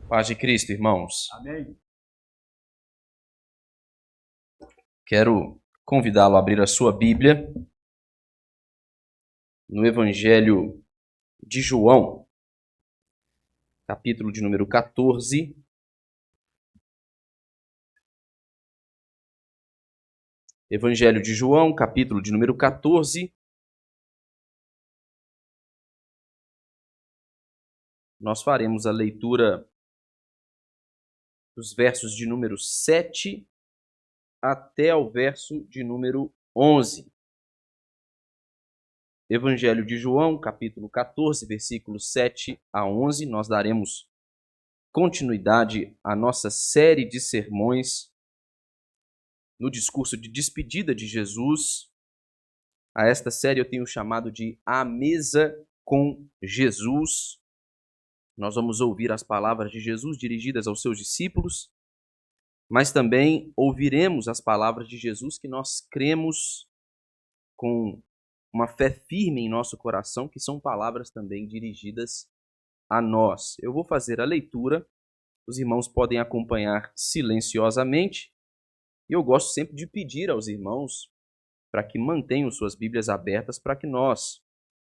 Paz de Cristo, irmãos. Amém. Quero convidá-lo a abrir a sua Bíblia no Evangelho de João, capítulo de número 14. Evangelho de João, capítulo de número 14. Nós faremos a leitura dos versos de número 7 até ao verso de número 11. Evangelho de João, capítulo 14, versículos 7 a 11. Nós daremos continuidade à nossa série de sermões no discurso de despedida de Jesus. A esta série eu tenho chamado de A Mesa com Jesus. Nós vamos ouvir as palavras de Jesus dirigidas aos seus discípulos, mas também ouviremos as palavras de Jesus que nós cremos com uma fé firme em nosso coração, que são palavras também dirigidas a nós. Eu vou fazer a leitura, os irmãos podem acompanhar silenciosamente, e eu gosto sempre de pedir aos irmãos para que mantenham suas Bíblias abertas para que nós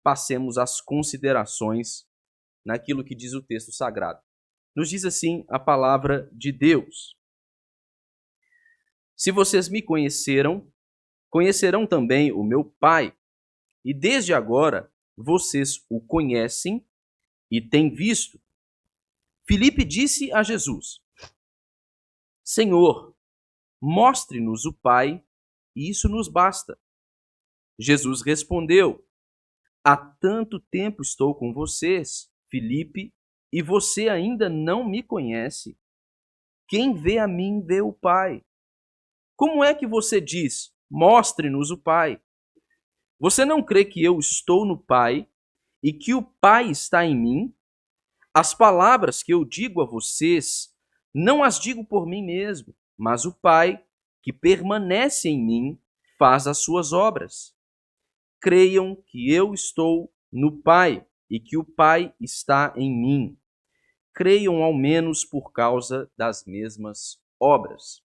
passemos as considerações naquilo que diz o texto sagrado. Nos diz assim a palavra de Deus: Se vocês me conheceram, conhecerão também o meu Pai, e desde agora vocês o conhecem e têm visto. Filipe disse a Jesus: Senhor, mostre-nos o Pai, e isso nos basta. Jesus respondeu: Há tanto tempo estou com vocês, Filipe, e você ainda não me conhece. Quem vê a mim vê o Pai. Como é que você diz: Mostre-nos o Pai? Você não crê que eu estou no Pai e que o Pai está em mim? As palavras que eu digo a vocês, não as digo por mim mesmo, mas o Pai, que permanece em mim, faz as suas obras. Creiam que eu estou no Pai e que o Pai está em mim. Creiam ao menos por causa das mesmas obras.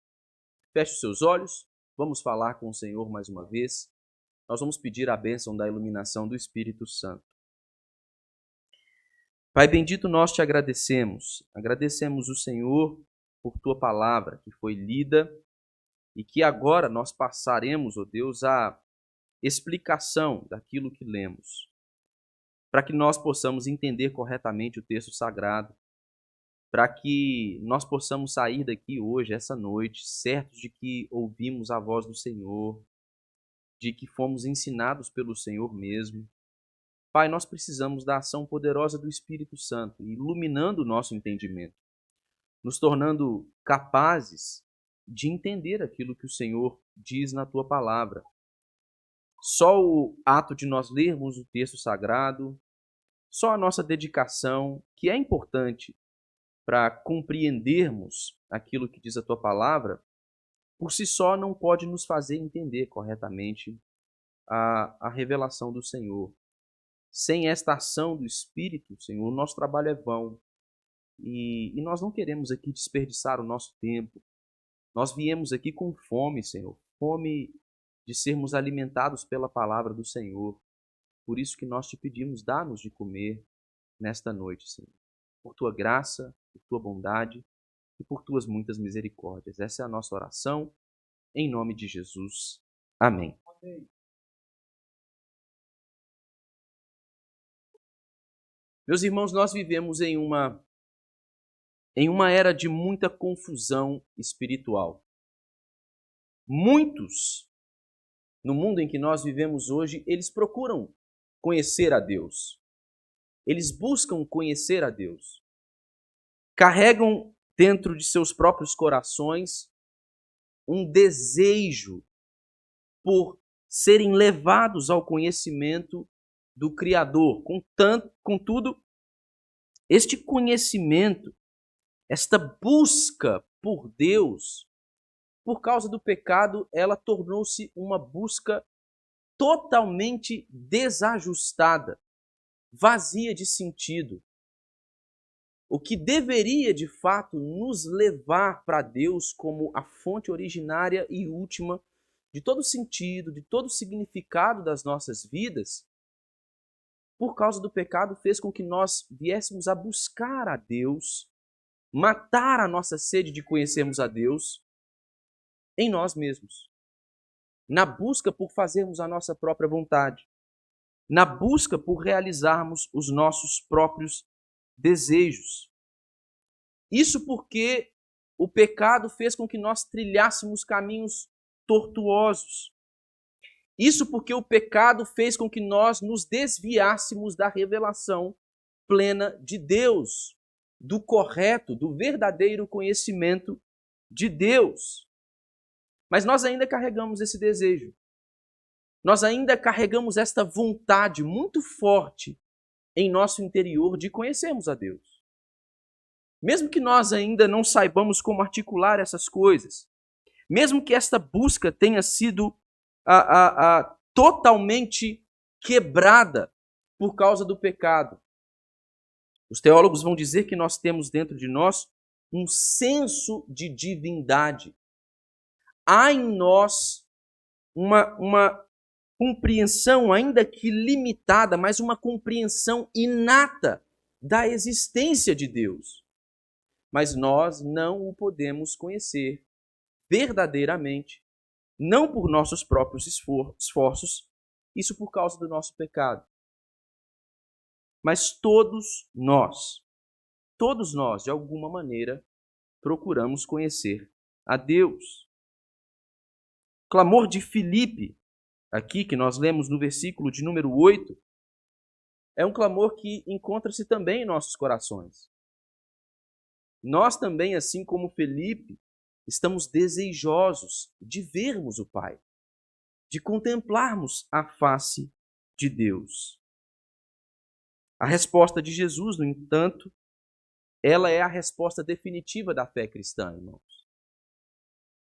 Feche os seus olhos, vamos falar com o Senhor mais uma vez. Nós vamos pedir a bênção da iluminação do Espírito Santo. Pai bendito, nós te agradecemos. Agradecemos o Senhor por tua palavra que foi lida e que agora nós passaremos, ó Deus, a explicação daquilo que lemos, para que nós possamos entender corretamente o texto sagrado, para que nós possamos sair daqui hoje, essa noite, certos de que ouvimos a voz do Senhor, de que fomos ensinados pelo Senhor mesmo. Pai, nós precisamos da ação poderosa do Espírito Santo, iluminando o nosso entendimento, nos tornando capazes de entender aquilo que o Senhor diz na tua palavra. Só o ato de nós lermos o texto sagrado, só a nossa dedicação, que é importante para compreendermos aquilo que diz a tua palavra, por si só não pode nos fazer entender corretamente a revelação do Senhor. Sem esta ação do Espírito, Senhor, o nosso trabalho é vão. E nós não queremos aqui desperdiçar o nosso tempo. Nós viemos aqui com fome, Senhor, fome de sermos alimentados pela palavra do Senhor. Por isso que nós te pedimos, dá-nos de comer nesta noite, Senhor. Por tua graça, por tua bondade e por tuas muitas misericórdias. Essa é a nossa oração, em nome de Jesus. Amém. Amém. Meus irmãos, nós vivemos em uma era de muita confusão espiritual. Muitos, no mundo em que nós vivemos hoje, eles procuram conhecer a Deus. Eles buscam conhecer a Deus. Carregam dentro de seus próprios corações um desejo por serem levados ao conhecimento do Criador. Contudo, este conhecimento, esta busca por Deus, por causa do pecado, ela tornou-se uma busca totalmente desajustada, vazia de sentido. o que deveria de fato nos levar para Deus como a fonte originária e última de todo sentido, de todo significado das nossas vidas, por causa do pecado, fez com que nós viéssemos a buscar a Deus, matar a nossa sede de conhecermos a Deus em nós mesmos, na busca por fazermos a nossa própria vontade, na busca por realizarmos os nossos próprios desejos. Isso porque o pecado fez com que nós trilhássemos caminhos tortuosos. Isso porque o pecado fez com que nós nos desviássemos da revelação plena de Deus, do correto, do verdadeiro conhecimento de Deus. Mas nós ainda carregamos esse desejo. Nós ainda carregamos esta vontade muito forte em nosso interior de conhecermos a Deus. Mesmo que nós ainda não saibamos como articular essas coisas, mesmo que esta busca tenha sido totalmente quebrada por causa do pecado, os teólogos vão dizer que nós temos dentro de nós um senso de divindade. Há em nós uma compreensão, ainda que limitada, mas uma compreensão inata da existência de Deus. Mas nós não o podemos conhecer verdadeiramente, não por nossos próprios esforços, isso por causa do nosso pecado. Mas todos nós, de alguma maneira, procuramos conhecer a Deus. O clamor de Filipe, aqui que nós lemos no versículo de número 8, é um clamor que encontra-se também em nossos corações. Nós também, assim como Filipe, estamos desejosos de vermos o Pai, de contemplarmos a face de Deus. A resposta de Jesus, no entanto, ela é a resposta definitiva da fé cristã, irmãos.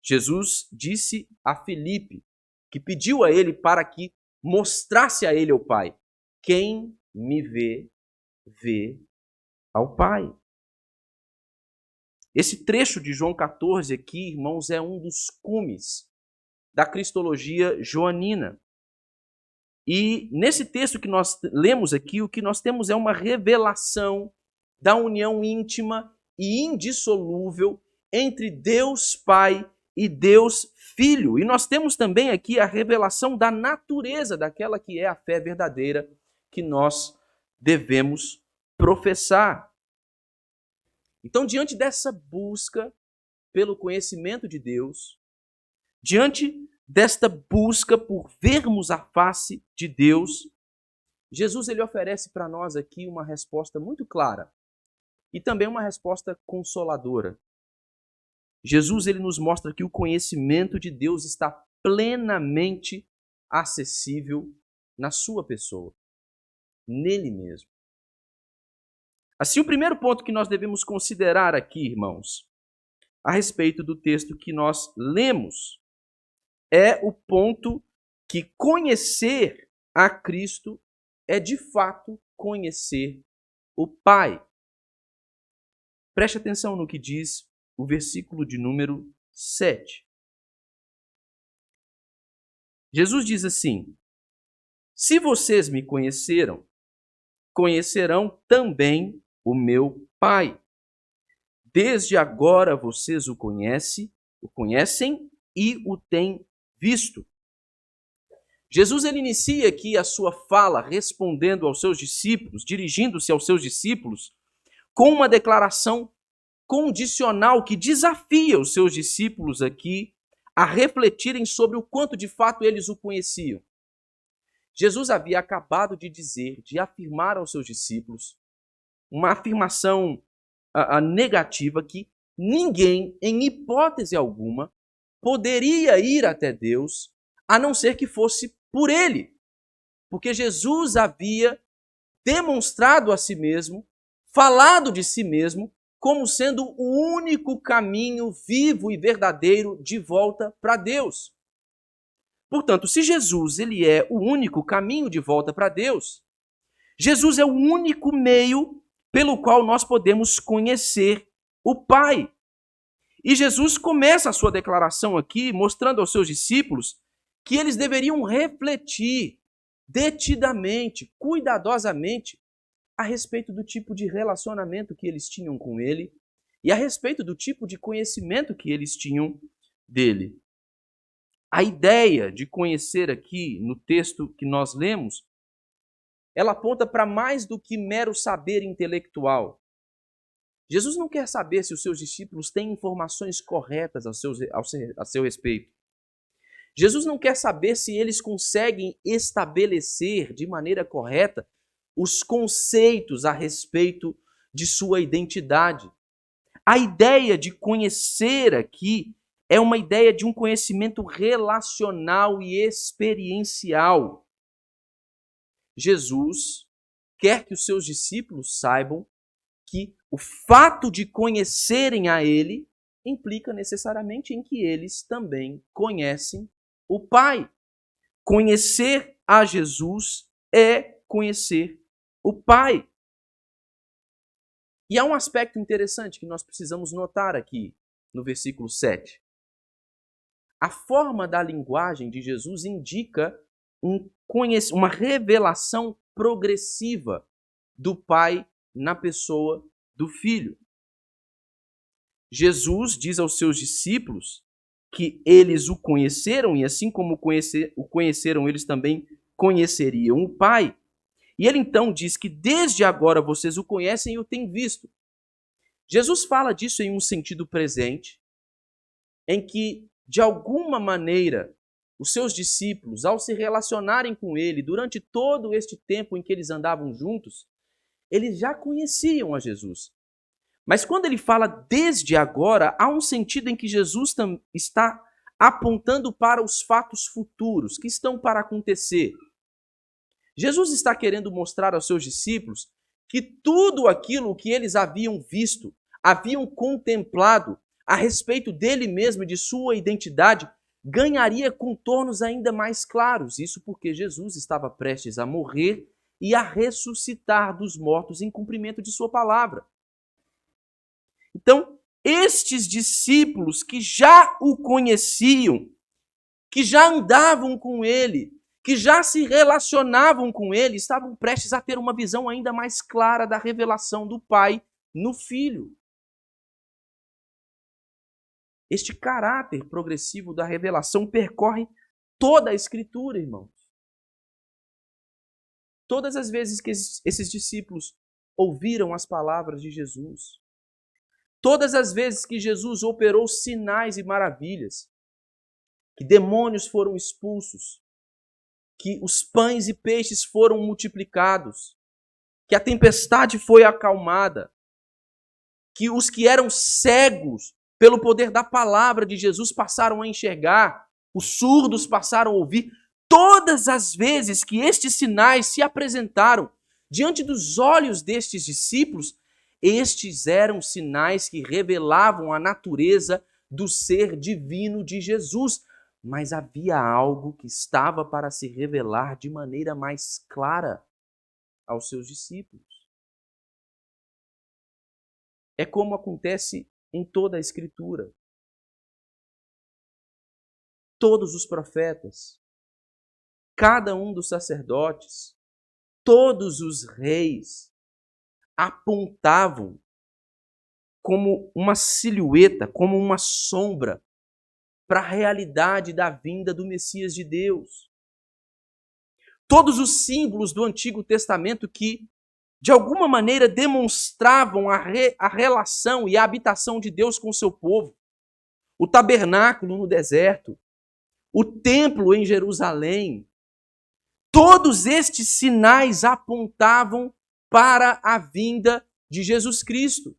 Jesus disse a Filipe, que pediu a ele para que mostrasse a ele o Pai: quem me vê, vê ao Pai. Esse trecho de João 14 aqui, irmãos, é um dos cumes da cristologia joanina. E nesse texto que nós lemos aqui, o que nós temos é uma revelação da união íntima e indissolúvel entre Deus Pai e Deus Filho. E nós temos também aqui a revelação da natureza daquela que é a fé verdadeira que nós devemos professar. Então, diante dessa busca pelo conhecimento de Deus, diante desta busca por vermos a face de Deus, Jesus ele oferece para nós aqui uma resposta muito clara e também uma resposta consoladora. Jesus ele nos mostra que o conhecimento de Deus está plenamente acessível na sua pessoa, nele mesmo. Assim, o primeiro ponto que nós devemos considerar aqui, irmãos, a respeito do texto que nós lemos, é o ponto que conhecer a Cristo é de fato conhecer o Pai. Preste atenção no que diz o versículo de número 7. Jesus diz assim: se vocês me conheceram, conhecerão também o meu Pai. Desde agora vocês o conhecem e o têm visto. Jesus ele inicia aqui a sua fala respondendo aos seus discípulos, dirigindo-se aos seus discípulos, com uma declaração condicional que desafia os seus discípulos aqui a refletirem sobre o quanto de fato eles o conheciam. Jesus havia acabado de dizer, de afirmar aos seus discípulos, uma afirmação negativa que ninguém, em hipótese alguma, poderia ir até Deus a não ser que fosse por ele. Porque Jesus havia demonstrado a si mesmo, falado de si mesmo, como sendo o único caminho vivo e verdadeiro de volta para Deus. Portanto, se Jesus ele é o único caminho de volta para Deus, Jesus é o único meio pelo qual nós podemos conhecer o Pai. E Jesus começa a sua declaração aqui, mostrando aos seus discípulos que eles deveriam refletir detidamente, cuidadosamente, a respeito do tipo de relacionamento que eles tinham com ele e a respeito do tipo de conhecimento que eles tinham dele. A ideia de conhecer aqui, no texto que nós lemos, ela aponta para mais do que mero saber intelectual. Jesus não quer saber se os seus discípulos têm informações corretas a seu respeito. Jesus não quer saber se eles conseguem estabelecer de maneira correta os conceitos a respeito de sua identidade. A ideia de conhecer aqui é uma ideia de um conhecimento relacional e experiencial. Jesus quer que os seus discípulos saibam que o fato de conhecerem a Ele implica necessariamente em que eles também conhecem o Pai. Conhecer a Jesus é conhecer o Pai. E há um aspecto interessante que nós precisamos notar aqui no versículo 7. A forma da linguagem de Jesus indica uma revelação progressiva do Pai na pessoa do Filho. Jesus diz aos seus discípulos que eles o conheceram e assim como o conheceram, eles também conheceriam o Pai. E ele então diz que desde agora vocês o conhecem e o têm visto. Jesus fala disso em um sentido presente, em que, de alguma maneira, os seus discípulos, ao se relacionarem com ele durante todo este tempo em que eles andavam juntos, eles já conheciam a Jesus. Mas quando ele fala desde agora, há um sentido em que Jesus está apontando para os fatos futuros que estão para acontecer. Jesus está querendo mostrar aos seus discípulos que tudo aquilo que eles haviam visto, haviam contemplado a respeito dele mesmo e de sua identidade, ganharia contornos ainda mais claros. Isso porque Jesus estava prestes a morrer e a ressuscitar dos mortos em cumprimento de sua palavra. Então, estes discípulos que já o conheciam, que já andavam com ele, que já se relacionavam com ele, estavam prestes a ter uma visão ainda mais clara da revelação do Pai no Filho. Este caráter progressivo da revelação percorre toda a Escritura, irmãos. Todas as vezes que esses discípulos ouviram as palavras de Jesus, todas as vezes que Jesus operou sinais e maravilhas, que demônios foram expulsos, que os pães e peixes foram multiplicados, que a tempestade foi acalmada, que os que eram cegos pelo poder da palavra de Jesus passaram a enxergar, os surdos passaram a ouvir. Todas as vezes que estes sinais se apresentaram diante dos olhos destes discípulos, estes eram sinais que revelavam a natureza do ser divino de Jesus. Mas havia algo que estava para se revelar de maneira mais clara aos seus discípulos. É como acontece em toda a Escritura. Todos os profetas, cada um dos sacerdotes, todos os reis apontavam como uma silhueta, como uma sombra para a realidade da vinda do Messias de Deus. Todos os símbolos do Antigo Testamento que, de alguma maneira, demonstravam a relação e a habitação de Deus com o seu povo. O tabernáculo no deserto, o templo em Jerusalém. Todos estes sinais apontavam para a vinda de Jesus Cristo.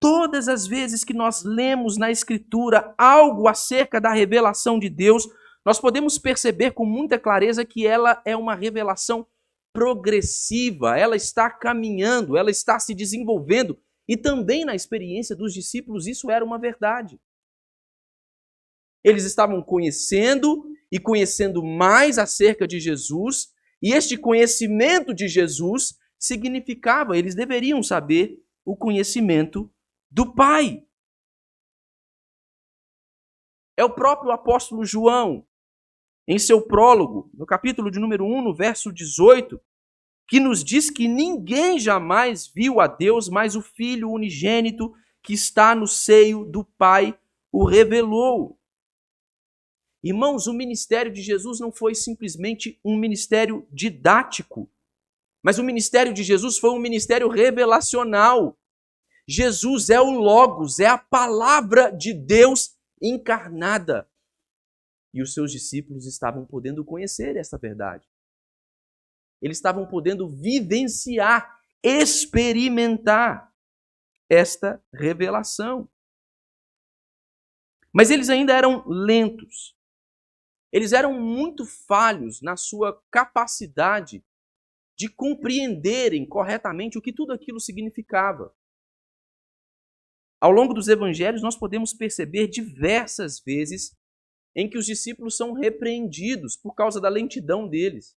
Todas as vezes que nós lemos na Escritura algo acerca da revelação de Deus, nós podemos perceber com muita clareza que ela é uma revelação progressiva, ela está caminhando, ela está se desenvolvendo, e também na experiência dos discípulos isso era uma verdade. Eles estavam conhecendo e conhecendo mais acerca de Jesus, e este conhecimento de Jesus significava, eles deveriam saber o conhecimento do Pai. É o próprio apóstolo João, em seu prólogo, no capítulo de número 1, no verso 18, que nos diz que ninguém jamais viu a Deus, mas o Filho unigênito que está no seio do Pai o revelou. Irmãos, o ministério de Jesus não foi simplesmente um ministério didático, mas o ministério de Jesus foi um ministério revelacional. Jesus é o Logos, é a palavra de Deus encarnada. E os seus discípulos estavam podendo conhecer essa verdade. Eles estavam podendo vivenciar, experimentar esta revelação. Mas eles ainda eram lentos. Eles eram muito falhos na sua capacidade de compreenderem corretamente o que tudo aquilo significava. Ao longo dos evangelhos, nós podemos perceber diversas vezes em que os discípulos são repreendidos por causa da lentidão deles.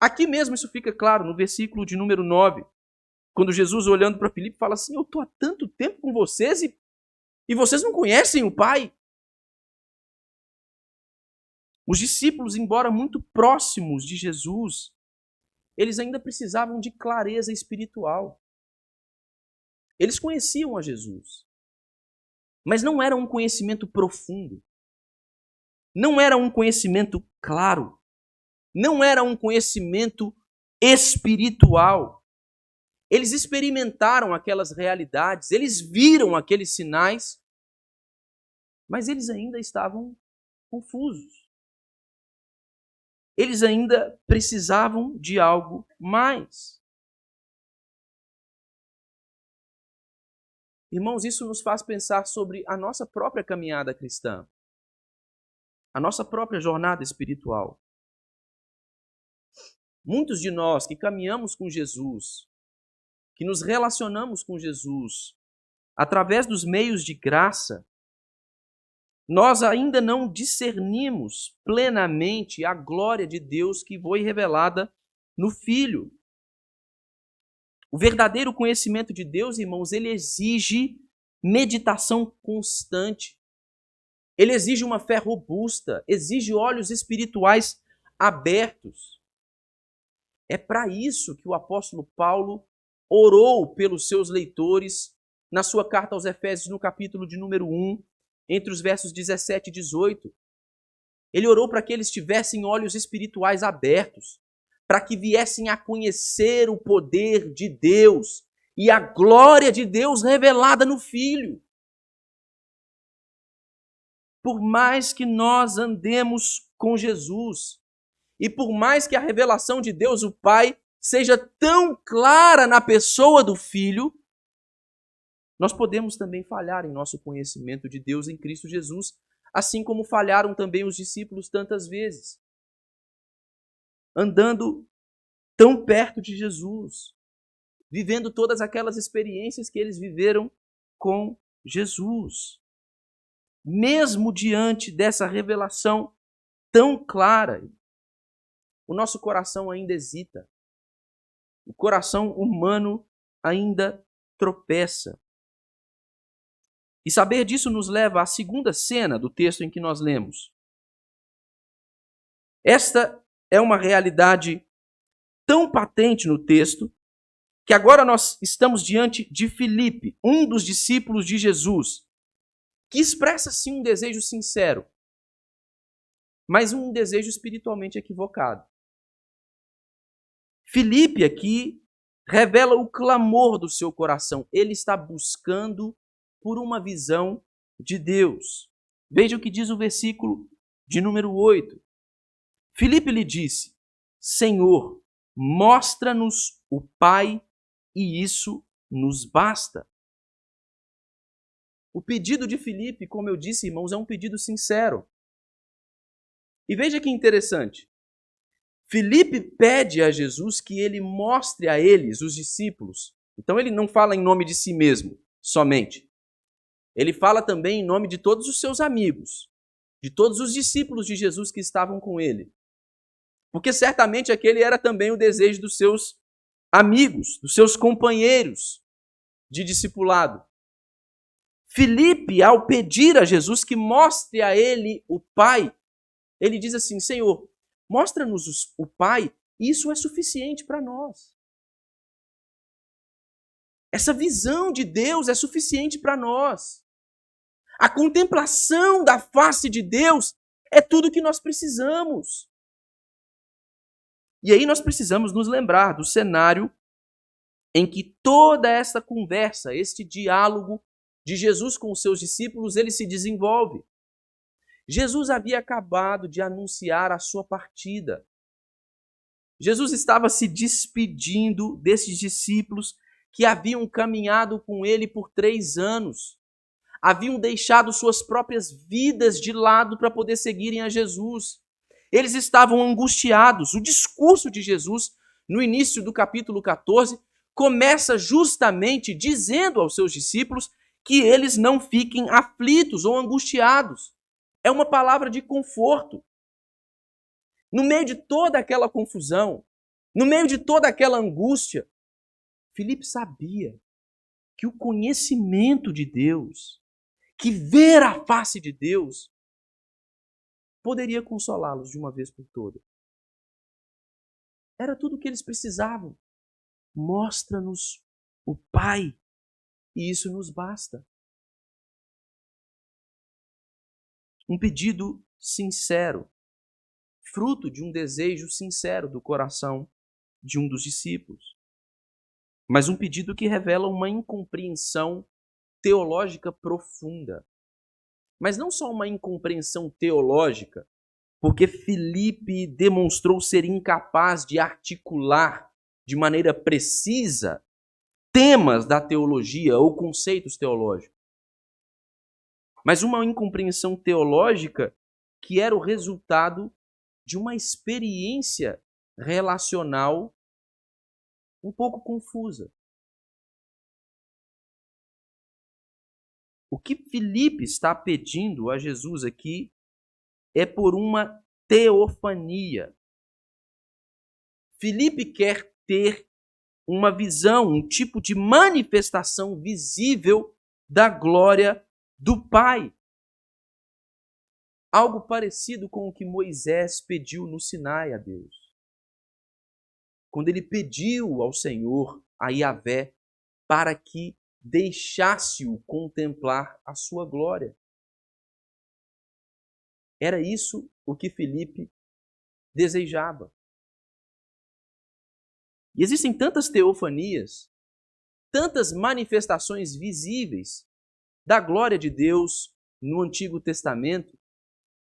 Aqui mesmo isso fica claro no versículo de número 9, quando Jesus, olhando para Filipe, fala assim: eu estou há tanto tempo com vocês e vocês não conhecem o Pai. Os discípulos, embora muito próximos de Jesus, eles ainda precisavam de clareza espiritual. Eles conheciam a Jesus, mas não era um conhecimento profundo. Não era um conhecimento claro. Não era um conhecimento espiritual. Eles experimentaram aquelas realidades, eles viram aqueles sinais, mas eles ainda estavam confusos. Eles ainda precisavam de algo mais. Irmãos, isso nos faz pensar sobre a nossa própria caminhada cristã, a nossa própria jornada espiritual. Muitos de nós que caminhamos com Jesus, que nos relacionamos com Jesus, através dos meios de graça, nós ainda não discernimos plenamente a glória de Deus que foi revelada no Filho. O verdadeiro conhecimento de Deus, irmãos, ele exige meditação constante. Ele exige uma fé robusta, exige olhos espirituais abertos. É para isso que o apóstolo Paulo orou pelos seus leitores na sua carta aos Efésios, no capítulo de número 1, entre os versos 17 e 18. Ele orou para que eles tivessem olhos espirituais abertos, para que viessem a conhecer o poder de Deus e a glória de Deus revelada no Filho. Por mais que nós andemos com Jesus, e por mais que a revelação de Deus, o Pai, seja tão clara na pessoa do Filho, nós podemos também falhar em nosso conhecimento de Deus em Cristo Jesus, assim como falharam também os discípulos tantas vezes, andando tão perto de Jesus, vivendo todas aquelas experiências que eles viveram com Jesus. Mesmo diante dessa revelação tão clara, o nosso coração ainda hesita. O coração humano ainda tropeça. E saber disso nos leva à segunda cena do texto em que nós lemos. Esta é uma realidade tão patente no texto que agora nós estamos diante de Filipe, um dos discípulos de Jesus, que expressa sim um desejo sincero, mas um desejo espiritualmente equivocado. Filipe aqui revela o clamor do seu coração. Ele está buscando por uma visão de Deus. Veja o que diz o versículo de número 8. Filipe lhe disse: Senhor, mostra-nos o Pai e isso nos basta. O pedido de Filipe, como eu disse, irmãos, é um pedido sincero. E veja que interessante. Filipe pede a Jesus que ele mostre a eles, os discípulos. Então ele não fala em nome de si mesmo, somente. Ele fala também em nome de todos os seus amigos, de todos os discípulos de Jesus que estavam com ele. Porque certamente aquele era também o desejo dos seus amigos, dos seus companheiros de discipulado. Filipe, ao pedir a Jesus que mostre a ele o Pai, ele diz assim: Senhor, mostra-nos o Pai, e isso é suficiente para nós. Essa visão de Deus é suficiente para nós. A contemplação da face de Deus é tudo que nós precisamos. E aí nós precisamos nos lembrar do cenário em que toda essa conversa, este diálogo de Jesus com os seus discípulos, ele se desenvolve. Jesus havia acabado de anunciar a sua partida. Jesus estava se despedindo desses discípulos que haviam caminhado com ele por 3 anos. Haviam deixado suas próprias vidas de lado para poder seguirem a Jesus. Eles estavam angustiados. O discurso de Jesus, no início do capítulo 14, começa justamente dizendo aos seus discípulos que eles não fiquem aflitos ou angustiados. É uma palavra de conforto. No meio de toda aquela confusão, no meio de toda aquela angústia, Filipe sabia que o conhecimento de Deus, que ver a face de Deus, poderia consolá-los de uma vez por todas. Era tudo o que eles precisavam. Mostra-nos o Pai, e isso nos basta. Um pedido sincero, fruto de um desejo sincero do coração de um dos discípulos. Mas um pedido que revela uma incompreensão teológica profunda. Mas não só uma incompreensão teológica, porque Filipe demonstrou ser incapaz de articular de maneira precisa temas da teologia ou conceitos teológicos. Mas uma incompreensão teológica que era o resultado de uma experiência relacional um pouco confusa. O que Filipe está pedindo a Jesus aqui é por uma teofania. Filipe quer ter uma visão, um tipo de manifestação visível da glória do Pai. Algo parecido com o que Moisés pediu no Sinai a Deus. Quando ele pediu ao Senhor, a Yahvé, para que deixasse-o contemplar a sua glória. Era isso o que Filipe desejava. E existem tantas teofanias, tantas manifestações visíveis da glória de Deus no Antigo Testamento,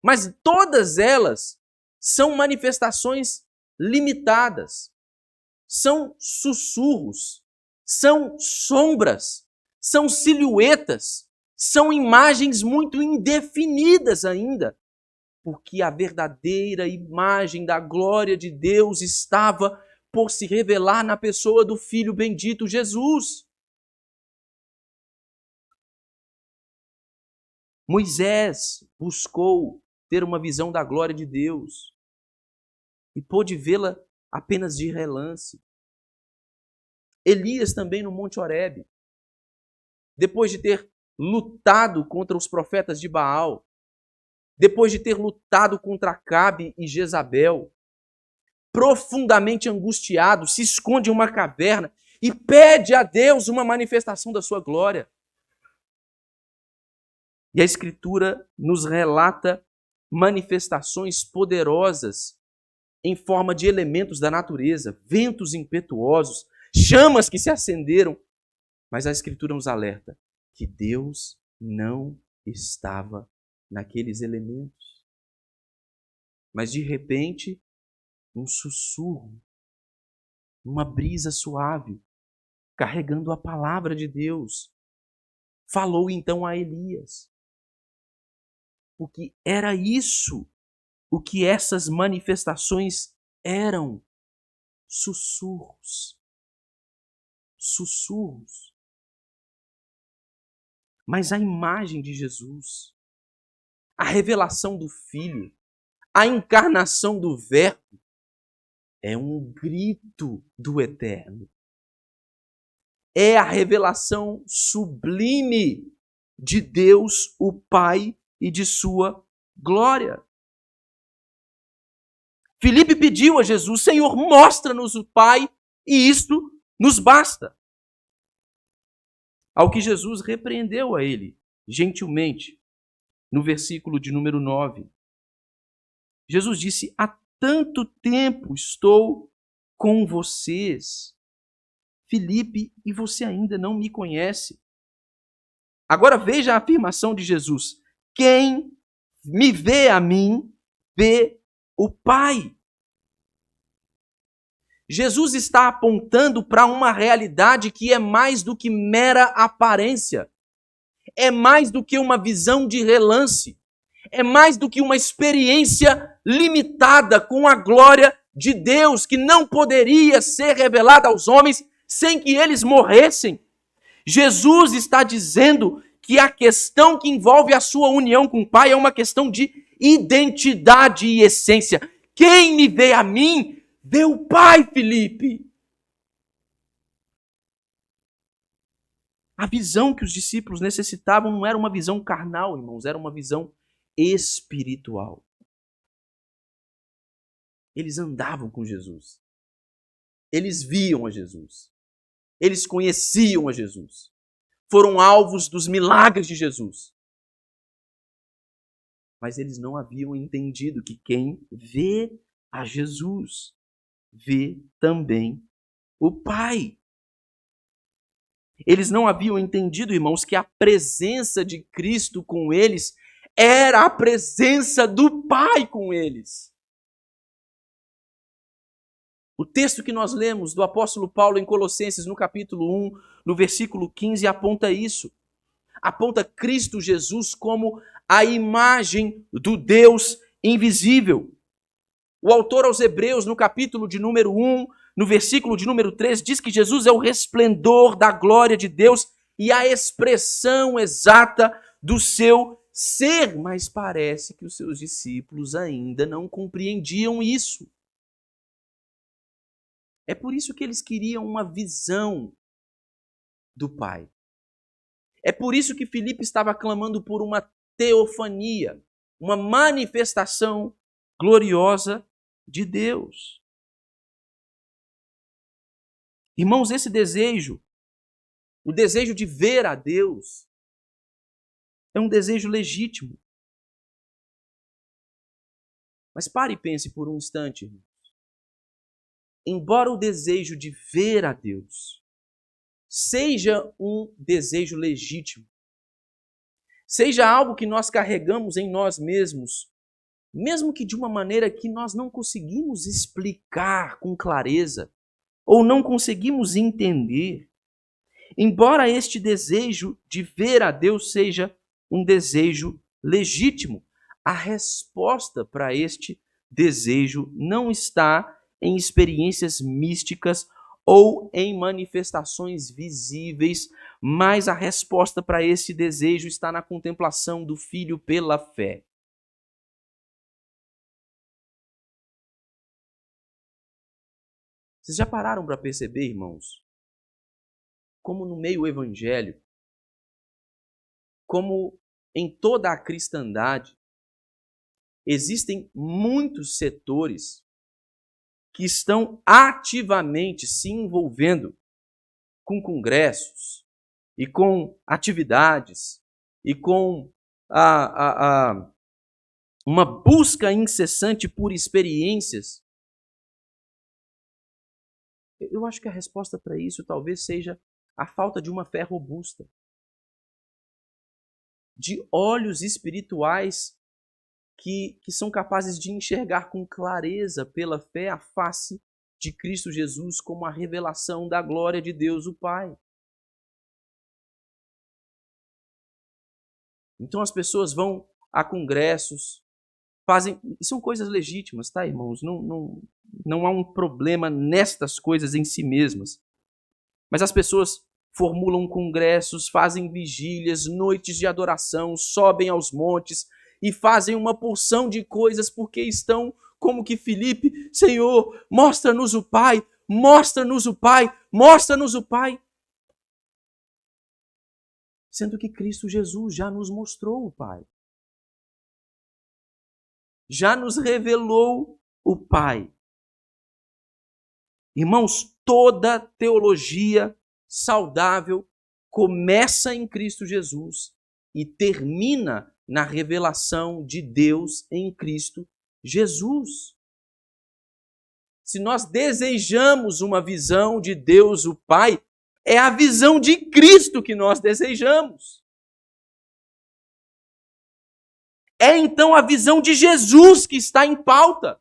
mas todas elas são manifestações limitadas, são sussurros, são sombras, são silhuetas, são imagens muito indefinidas ainda, porque a verdadeira imagem da glória de Deus estava por se revelar na pessoa do Filho bendito Jesus. Moisés buscou ter uma visão da glória de Deus e pôde vê-la apenas de relance. Elias também no Monte Horebe, depois de ter lutado contra os profetas de Baal, depois de ter lutado contra Acabe e Jezabel, profundamente angustiado, se esconde em uma caverna e pede a Deus uma manifestação da sua glória. E a Escritura nos relata manifestações poderosas em forma de elementos da natureza, ventos impetuosos, chamas que se acenderam. Mas a Escritura nos alerta que Deus não estava naqueles elementos. Mas de repente, um sussurro, uma brisa suave, carregando a palavra de Deus, falou então a Elias. Porque era isso o que essas manifestações eram: sussurros. Sussurros. Mas a imagem de Jesus, a revelação do Filho, a encarnação do Verbo, é um grito do Eterno. é a revelação sublime de Deus, o Pai, e de sua glória. Filipe pediu a Jesus: Senhor, mostra-nos o Pai, e isto nos basta. Ao que Jesus repreendeu a ele, gentilmente, no versículo de número 9. Jesus disse: há tanto tempo estou com vocês, Filipe, e você ainda não me conhece. Agora veja a afirmação de Jesus: quem me vê a mim, vê o Pai. Jesus está apontando para uma realidade que é mais do que mera aparência. É mais do que uma visão de relance. É mais do que uma experiência limitada com a glória de Deus, que não poderia ser revelada aos homens sem que eles morressem. Jesus está dizendo que a questão que envolve a sua união com o Pai é uma questão de identidade e essência. Quem me vê a mim, vê o Pai, Filipe. A visão que os discípulos necessitavam não era uma visão carnal, irmãos, era uma visão espiritual. Eles andavam com Jesus. Eles viam a Jesus. Eles conheciam a Jesus. Foram alvos dos milagres de Jesus. Mas eles não haviam entendido que quem vê a Jesus vê também o Pai. Eles não haviam entendido, irmãos, que a presença de Cristo com eles era a presença do Pai com eles. O texto que nós lemos do apóstolo Paulo em Colossenses, no capítulo 1, no versículo 15, aponta isso. Aponta Cristo Jesus como a imagem do Deus invisível. O autor aos Hebreus, no capítulo de número 1, no versículo de número 3, diz que Jesus é o resplendor da glória de Deus e a expressão exata do seu ser. Mas parece que os seus discípulos ainda não compreendiam isso. É por isso que eles queriam uma visão do Pai. É por isso que Filipe estava clamando por uma teofania, uma manifestação gloriosa de Deus. Irmãos, esse desejo, o desejo de ver a Deus, é um desejo legítimo. Mas pare e pense por um instante, irmãos. Embora o desejo de ver a Deus seja um desejo legítimo, seja algo que nós carregamos em nós mesmos, mesmo que de uma maneira que nós não conseguimos explicar com clareza, ou não conseguimos entender, embora este desejo de ver a Deus seja um desejo legítimo, a resposta para este desejo não está em experiências místicas ou em manifestações visíveis, mas a resposta para esse desejo está na contemplação do Filho pela fé. Vocês já pararam para perceber, irmãos, como no meio evangélico, como em toda a cristandade, existem muitos setores que estão ativamente se envolvendo com congressos e com atividades e com uma busca incessante por experiências. Eu acho que a resposta para isso talvez seja a falta de uma fé robusta, de olhos espirituais que são capazes de enxergar com clareza pela fé a face de Cristo Jesus como a revelação da glória de Deus o Pai. Então as pessoas vão a congressos, fazem... São coisas legítimas, tá, irmãos? Não há um problema nestas coisas em si mesmas. Mas as pessoas formulam congressos, fazem vigílias, noites de adoração, sobem aos montes e fazem uma porção de coisas porque estão como que Filipe, Senhor, mostra-nos o Pai, mostra-nos o Pai, mostra-nos o Pai. sendo que Cristo Jesus já nos mostrou o Pai. Já nos revelou o Pai. Irmãos, toda teologia saudável começa em Cristo Jesus e termina na revelação de Deus em Cristo Jesus. Se nós desejamos uma visão de Deus, o Pai, é a visão de Cristo que nós desejamos. É então a visão de Jesus que está em pauta,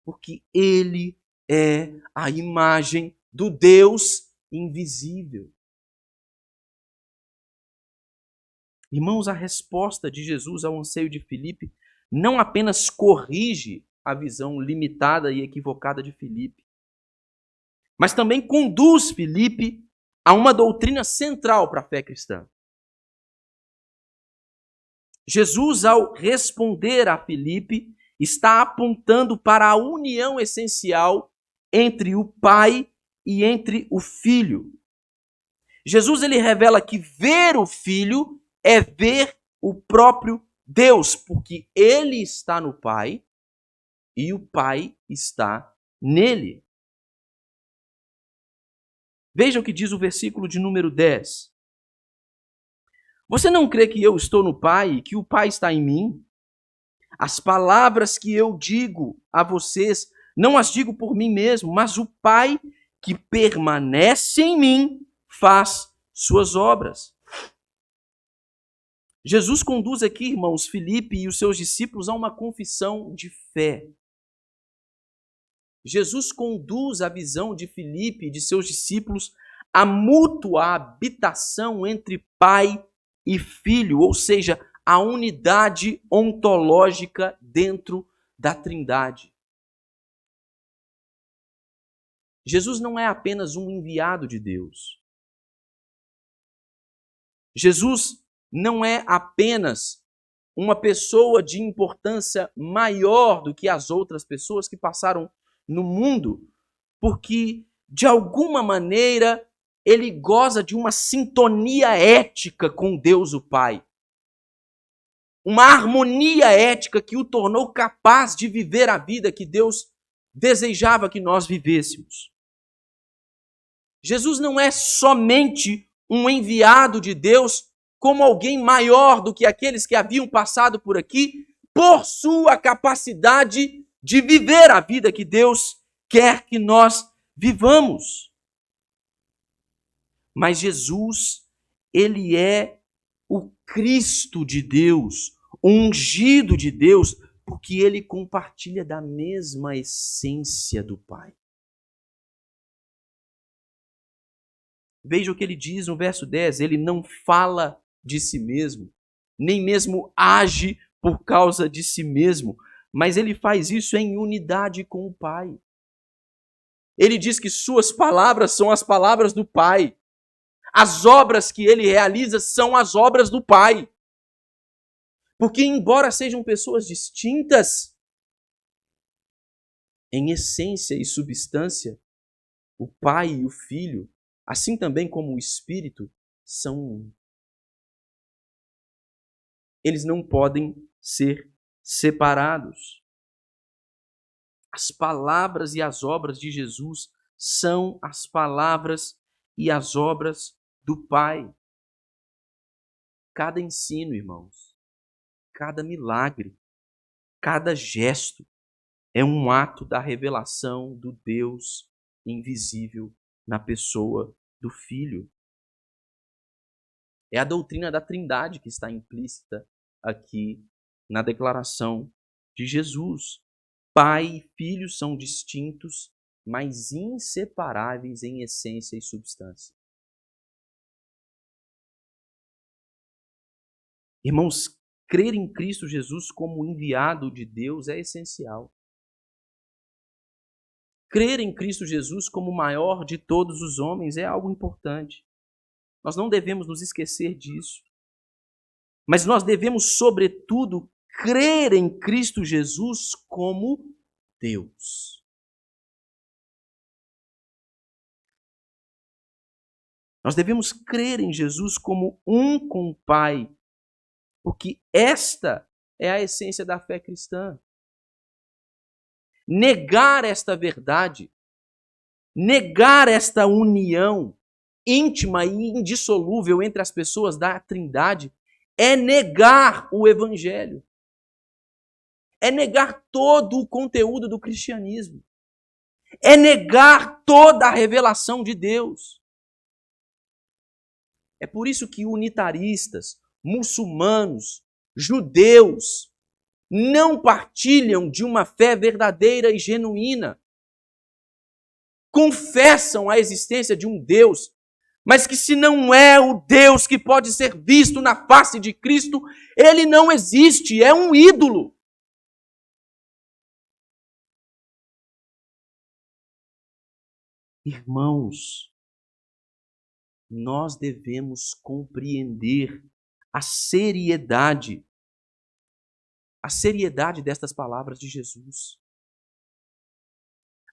porque Ele é a imagem do Deus invisível. Irmãos, a resposta de Jesus ao anseio de Filipe não apenas corrige a visão limitada e equivocada de Filipe, mas também conduz Filipe a uma doutrina central para a fé cristã. Jesus, ao responder a Filipe, está apontando para a união essencial entre o Pai e entre o Filho. Jesus ele revela que ver o Filho é ver o próprio Deus, porque ele está no Pai e o Pai está nele. Veja o que diz o versículo de número 10. Você não crê que eu estou no Pai e que o Pai está em mim? As palavras que eu digo a vocês, não as digo por mim mesmo, mas o Pai que permanece em mim faz suas obras. Jesus conduz aqui, irmãos, Filipe e os seus discípulos a uma confissão de fé. Jesus conduz a visão de Filipe e de seus discípulos à mútua habitação entre Pai e Filho, ou seja, a unidade ontológica dentro da Trindade. Jesus não é apenas um enviado de Deus. Jesus não é apenas uma pessoa de importância maior do que as outras pessoas que passaram no mundo, porque, de alguma maneira, ele goza de uma sintonia ética com Deus o Pai. Uma harmonia ética que o tornou capaz de viver a vida que Deus desejava que nós vivêssemos. Jesus não é somente um enviado de Deus como alguém maior do que aqueles que haviam passado por aqui, por sua capacidade de viver a vida que Deus quer que nós vivamos. Mas Jesus, ele é o Cristo de Deus, o ungido de Deus, porque ele compartilha da mesma essência do Pai. Veja o que ele diz no verso 10, ele não fala de si mesmo, nem mesmo age por causa de si mesmo, mas ele faz isso em unidade com o Pai. Ele diz que suas palavras são as palavras do Pai. As obras que ele realiza são as obras do Pai. Porque, embora sejam pessoas distintas, em essência e substância, o Pai e o Filho, assim também como o Espírito, são um. Eles não podem ser separados. As palavras e as obras de Jesus são as palavras e as obras do Pai. Cada ensino, irmãos, cada milagre, cada gesto é um ato da revelação do Deus invisível na pessoa do Filho. É a doutrina da Trindade que está implícita aqui na declaração de Jesus. Pai e Filho são distintos, mas inseparáveis em essência e substância. Irmãos, crer em Cristo Jesus como enviado de Deus é essencial. Crer em Cristo Jesus como o maior de todos os homens é algo importante. Nós não devemos nos esquecer disso. Mas nós devemos, sobretudo, crer em Cristo Jesus como Deus. Nós devemos crer em Jesus como um com o Pai, porque esta é a essência da fé cristã. Negar esta verdade, negar esta união íntima e indissolúvel entre as pessoas da Trindade, é negar o Evangelho. É negar todo o conteúdo do cristianismo. É negar toda a revelação de Deus. É por isso que unitaristas, muçulmanos, judeus não partilham de uma fé verdadeira e genuína. Confessam a existência de um Deus, mas que se não é o Deus que pode ser visto na face de Cristo, ele não existe, é um ídolo. Irmãos, nós devemos compreender a seriedade destas palavras de Jesus.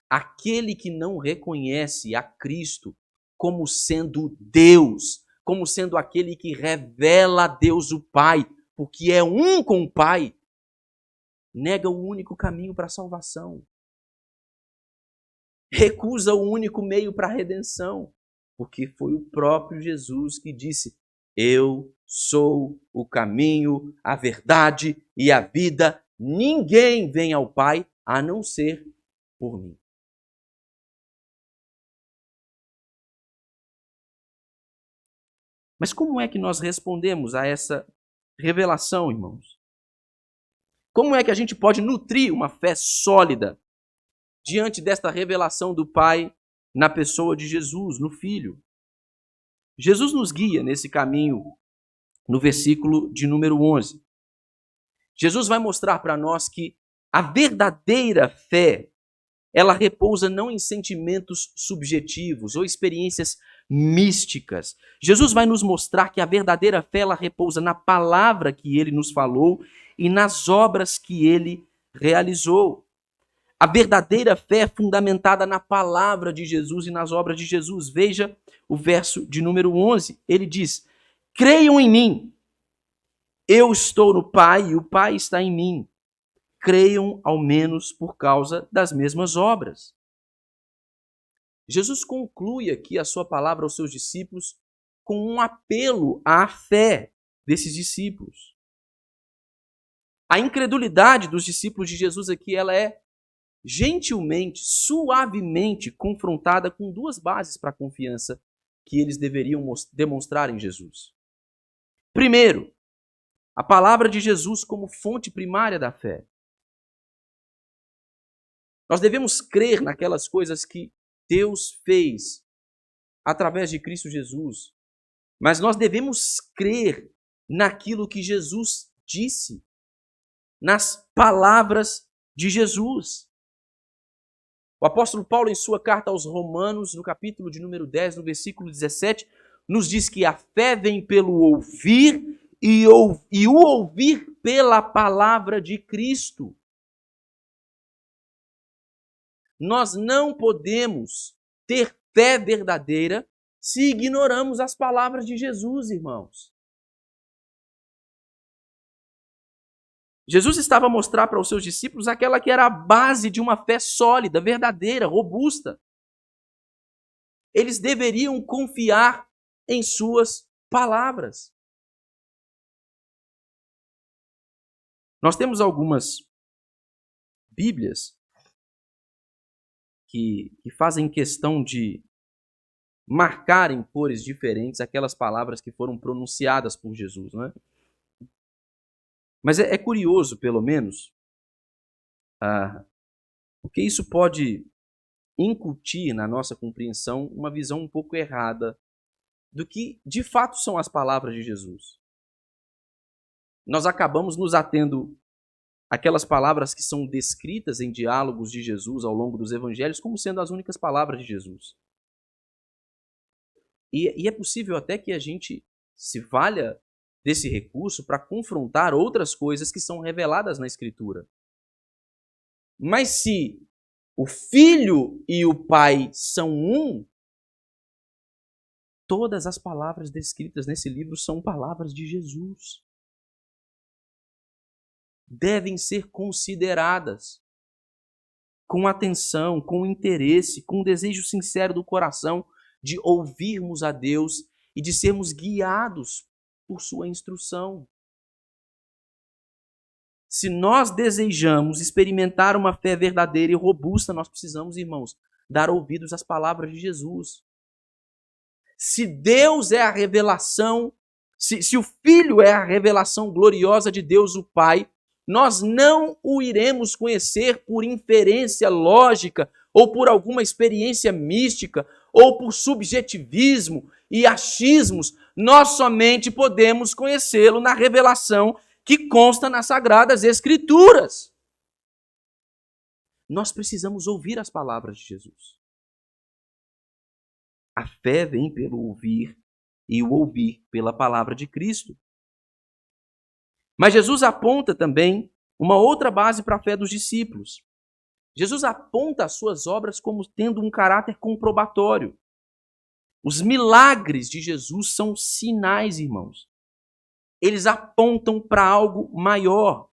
Aquele que não reconhece a Cristo como sendo Deus, como sendo aquele que revela a Deus o Pai, porque é um com o Pai, nega o único caminho para a salvação. Recusa o único meio para a redenção, porque foi o próprio Jesus que disse: eu sou o caminho, a verdade e a vida. Ninguém vem ao Pai a não ser por mim. Mas como é que nós respondemos a essa revelação, irmãos? Como é que a gente pode nutrir uma fé sólida diante desta revelação do Pai na pessoa de Jesus, no Filho? Jesus nos guia nesse caminho no versículo de número 11. Jesus vai mostrar para nós que a verdadeira fé, ela repousa não em sentimentos subjetivos ou experiências místicas. Jesus vai nos mostrar que a verdadeira fé, ela repousa na palavra que ele nos falou e nas obras que ele realizou. A verdadeira fé é fundamentada na palavra de Jesus e nas obras de Jesus. Veja o verso de número 11. Ele diz: creiam em mim. Eu estou no Pai e o Pai está em mim. Creiam ao menos por causa das mesmas obras. Jesus conclui aqui a sua palavra aos seus discípulos com um apelo à fé desses discípulos. A incredulidade dos discípulos de Jesus aqui, ela é gentilmente, suavemente confrontada com duas bases para a confiança que eles deveriam demonstrar em Jesus. Primeiro, a palavra de Jesus como fonte primária da fé. Nós devemos crer naquelas coisas que Deus fez através de Cristo Jesus, mas nós devemos crer naquilo que Jesus disse, nas palavras de Jesus. O apóstolo Paulo, em sua carta aos Romanos, no capítulo de número 10, no versículo 17, nos diz que a fé vem pelo ouvir e o ouvir pela palavra de Cristo. Nós não podemos ter fé verdadeira se ignoramos as palavras de Jesus, irmãos. Jesus estava a mostrar para os seus discípulos aquela que era a base de uma fé sólida, verdadeira, robusta. Eles deveriam confiar em suas palavras. Nós temos algumas Bíblias que fazem questão de marcar em cores diferentes aquelas palavras que foram pronunciadas por Jesus, não é? Mas é curioso, pelo menos, porque isso pode incutir na nossa compreensão uma visão um pouco errada do que de fato são as palavras de Jesus. Nós acabamos nos atendo àquelas palavras que são descritas em diálogos de Jesus ao longo dos evangelhos como sendo as únicas palavras de Jesus. E é possível até que a gente se valha desse recurso para confrontar outras coisas que são reveladas na Escritura. Mas se o Filho e o Pai são um, Todas as palavras descritas nesse livro são palavras de Jesus. Devem ser consideradas com atenção, com interesse, com um desejo sincero do coração de ouvirmos a Deus e de sermos guiados por sua instrução. Se nós desejamos experimentar uma fé verdadeira e robusta, nós precisamos, irmãos, dar ouvidos às palavras de Jesus. Se Deus é a revelação, se o Filho é a revelação gloriosa de Deus o Pai, nós não o iremos conhecer por inferência lógica ou por alguma experiência mística ou por subjetivismo e achismos. Nós somente podemos conhecê-lo na revelação que consta nas Sagradas Escrituras. Nós precisamos ouvir as palavras de Jesus. A fé vem pelo ouvir e o ouvir pela palavra de Cristo. Mas Jesus aponta também uma outra base para a fé dos discípulos. Jesus aponta as suas obras como tendo um caráter comprobatório. Os milagres de Jesus são sinais, irmãos. Eles apontam para algo maior.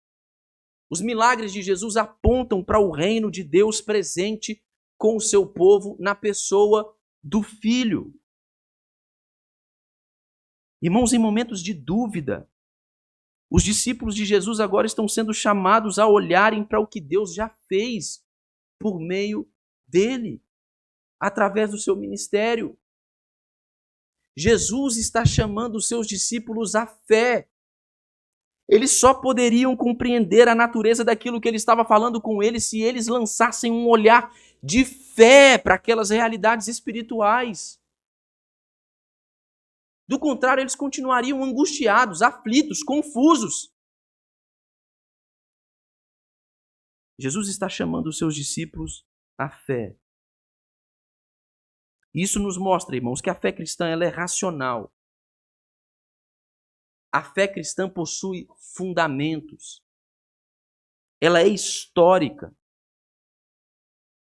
Os milagres de Jesus apontam para o reino de Deus presente com o seu povo na pessoa do Filho. Irmãos, em momentos de dúvida, os discípulos de Jesus agora estão sendo chamados a olharem para o que Deus já fez por meio dele, através do seu ministério. Jesus está chamando os seus discípulos à fé. Eles só poderiam compreender a natureza daquilo que ele estava falando com eles se eles lançassem um olhar de fé para aquelas realidades espirituais. Do contrário, eles continuariam angustiados, aflitos, confusos. Jesus está chamando os seus discípulos à fé. Isso nos mostra, irmãos, que a fé cristã ela é racional. A fé cristã possui fundamentos. Ela é histórica.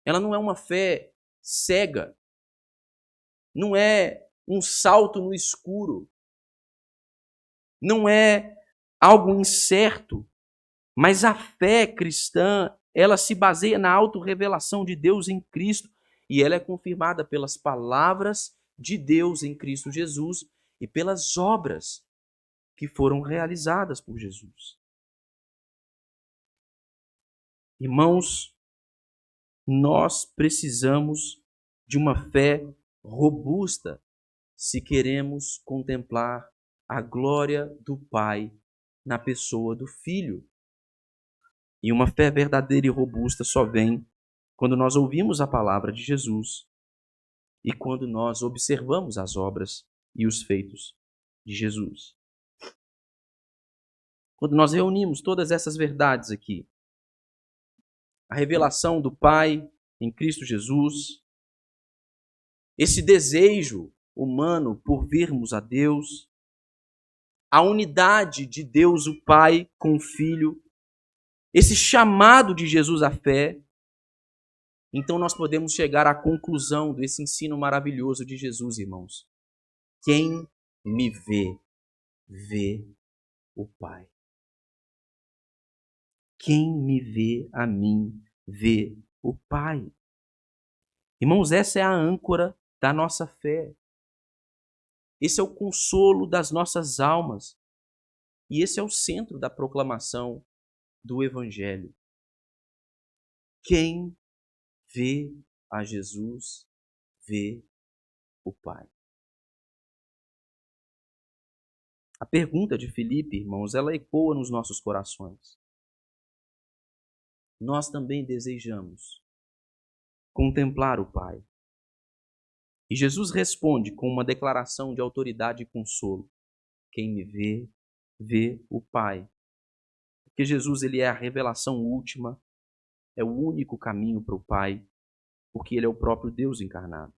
Ela não é uma fé cega. Não é um salto no escuro. Não é algo incerto. Mas a fé cristã, ela se baseia na autorrevelação de Deus em Cristo. E ela é confirmada pelas palavras de Deus em Cristo Jesus e pelas obras que foram realizadas por Jesus. Irmãos, nós precisamos de uma fé robusta se queremos contemplar a glória do Pai na pessoa do Filho. E uma fé verdadeira e robusta só vem quando nós ouvimos a palavra de Jesus e quando nós observamos as obras e os feitos de Jesus. Quando nós reunimos todas essas verdades aqui, a revelação do Pai em Cristo Jesus, esse desejo humano por vermos a Deus, a unidade de Deus o Pai com o Filho, esse chamado de Jesus à fé, então nós podemos chegar à conclusão desse ensino maravilhoso de Jesus, irmãos. Quem me vê, vê o Pai. Quem me vê a mim, vê o Pai. Irmãos, essa é a âncora da nossa fé. Esse é o consolo das nossas almas. E esse é o centro da proclamação do Evangelho. Quem vê a Jesus, vê o Pai. A pergunta de Filipe, irmãos, ela ecoa nos nossos corações. Nós também desejamos contemplar o Pai. E Jesus responde com uma declaração de autoridade e consolo. Quem me vê, vê o Pai. Porque Jesus ele é a revelação última, é o único caminho para o Pai, porque ele é o próprio Deus encarnado.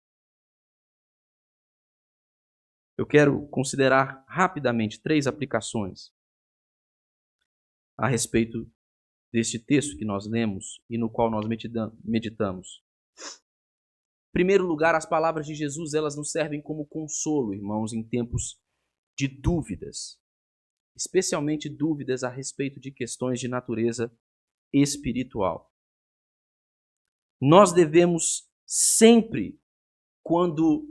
Eu quero considerar rapidamente 3 aplicações a respeito deste texto que nós lemos e no qual nós meditamos. primeiro lugar, as palavras de Jesus, elas nos servem como consolo, irmãos, em tempos de dúvidas, especialmente dúvidas a respeito de questões de natureza espiritual. Nós devemos sempre, quando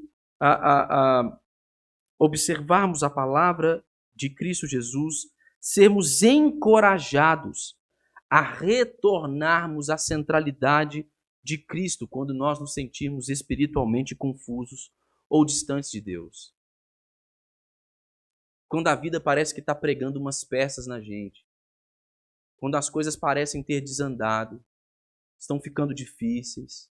observarmos a palavra de Cristo Jesus, sermos encorajados a retornarmos à centralidade de Cristo quando nós nos sentirmos espiritualmente confusos ou distantes de Deus. Quando a vida parece que está pregando umas peças na gente, quando as coisas parecem ter desandado, estão ficando difíceis,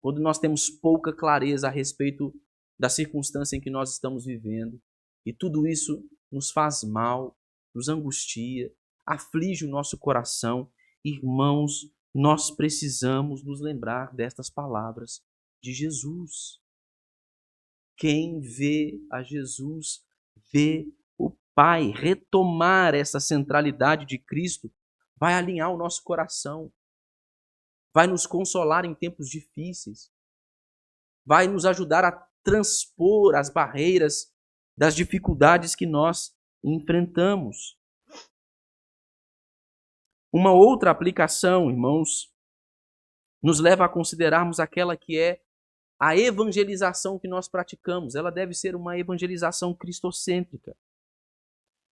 quando nós temos pouca clareza a respeito da circunstância em que nós estamos vivendo, e tudo isso nos faz mal, nos angustia, aflige o nosso coração, irmãos, nós precisamos nos lembrar destas palavras de Jesus. Quem vê a Jesus vê o Pai. Retomar essa centralidade de Cristo vai alinhar o nosso coração, vai nos consolar em tempos difíceis, vai nos ajudar a transpor as barreiras das dificuldades que nós enfrentamos. Uma outra aplicação, irmãos, nos leva a considerarmos aquela que é a evangelização que nós praticamos. Ela deve ser uma evangelização cristocêntrica.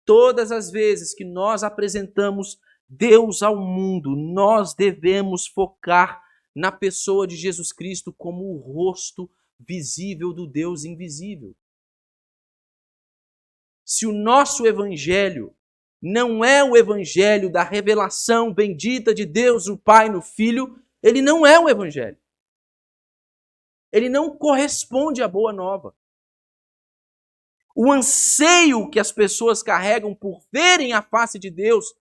Todas as vezes que nós apresentamos Deus ao mundo, nós devemos focar na pessoa de Jesus Cristo como o rosto visível do Deus invisível. Se o nosso evangelho não é o evangelho da revelação bendita de Deus, o Pai no Filho, ele não é o evangelho. Ele não corresponde à boa nova. O anseio que as pessoas carregam por verem a face de Deus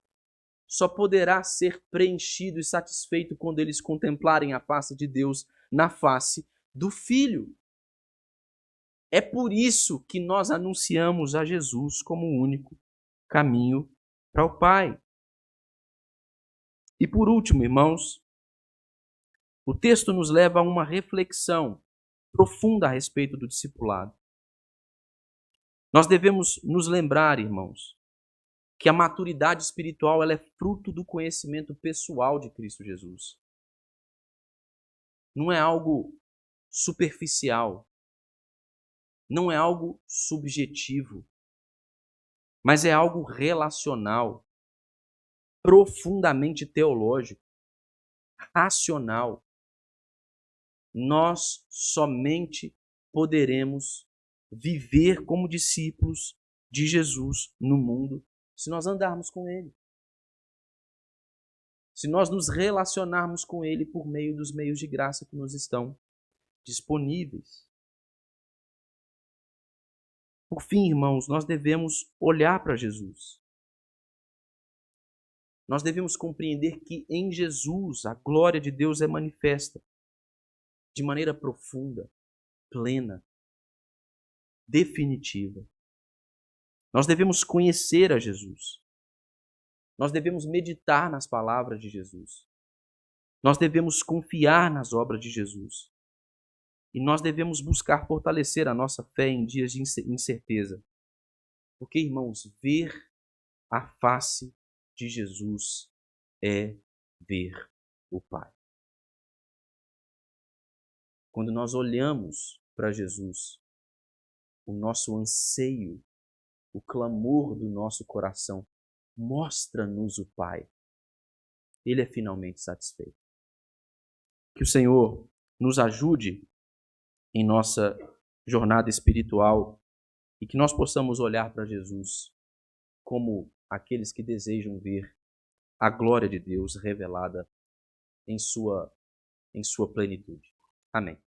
só poderá ser preenchido e satisfeito quando eles contemplarem a face de Deus na face do Filho. É por isso que nós anunciamos a Jesus como o único caminho para o Pai. E por último, irmãos, o texto nos leva a uma reflexão profunda a respeito do discipulado. Nós devemos nos lembrar, irmãos, que a maturidade espiritual ela é fruto do conhecimento pessoal de Cristo Jesus. Não é algo superficial, não é algo subjetivo, mas é algo relacional, profundamente teológico, racional. Nós somente poderemos viver como discípulos de Jesus no mundo se nós andarmos com Ele. Se nós nos relacionarmos com Ele por meio dos meios de graça que nos estão disponíveis. Por fim, irmãos, nós devemos olhar para Jesus. Nós devemos compreender que em Jesus a glória de Deus é manifesta de maneira profunda, plena, definitiva. Nós devemos conhecer a Jesus. Nós devemos meditar nas palavras de Jesus. Nós devemos confiar nas obras de Jesus. E nós devemos buscar fortalecer a nossa fé em dias de incerteza. Porque, irmãos, ver a face de Jesus é ver o Pai. Quando nós olhamos para Jesus, o nosso anseio, o clamor do nosso coração, mostra-nos o Pai. Ele é finalmente satisfeito. Que o Senhor nos ajude em nossa jornada espiritual e que nós possamos olhar para Jesus como aqueles que desejam ver a glória de Deus revelada em sua plenitude. Amém.